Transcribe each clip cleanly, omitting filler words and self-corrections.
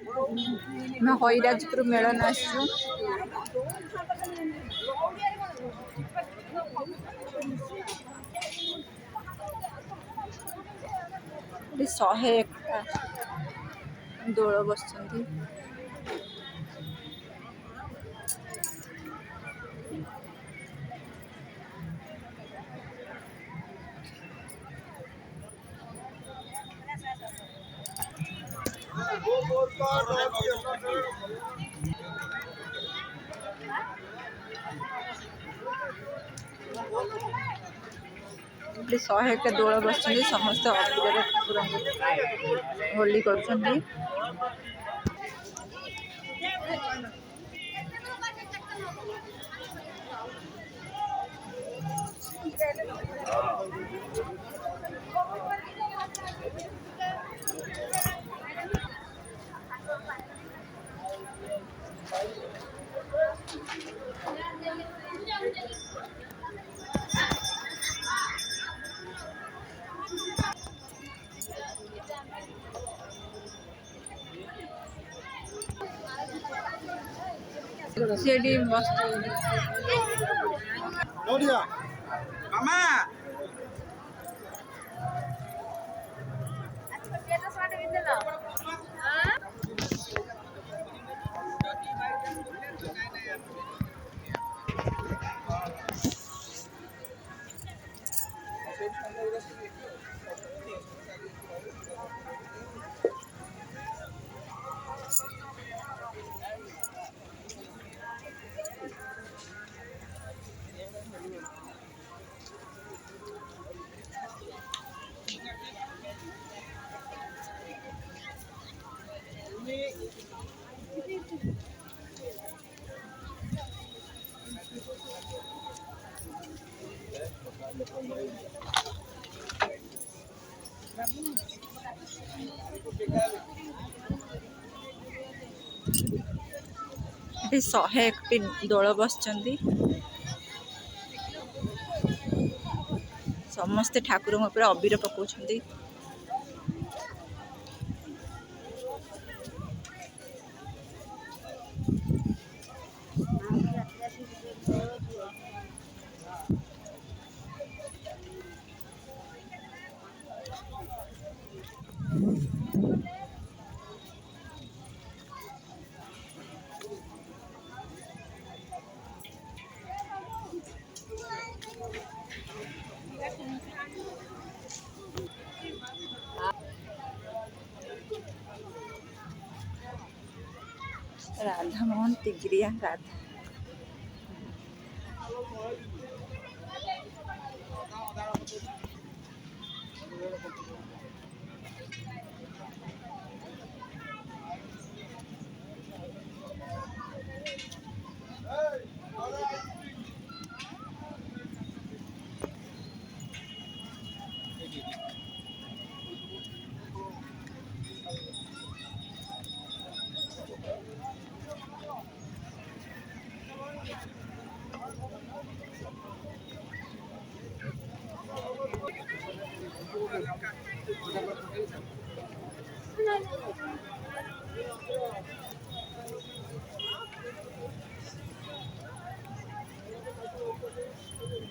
मैं हईराजपुर मेलन आसु शहे एक दोल बस शहे एक दोल बस समस्त अबीर ठाकुर होली कर सीडी मस्त मामा शहे एक दोल बस समस्ते ठाकुर अबीर पकाउछ राधा मोहन तिग्रिया राधा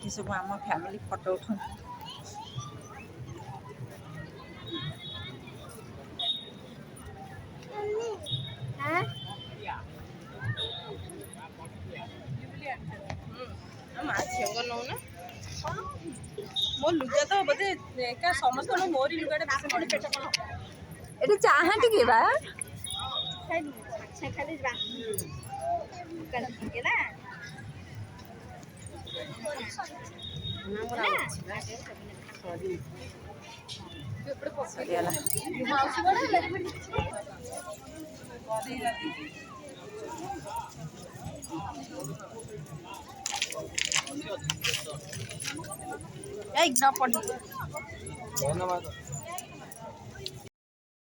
सब आम फैमिली फोटो उठा मो लुगा तो बोधे क्या समस्त मोरी लुगाटा ये चाहा टिके बा खाली एक ना पड़ी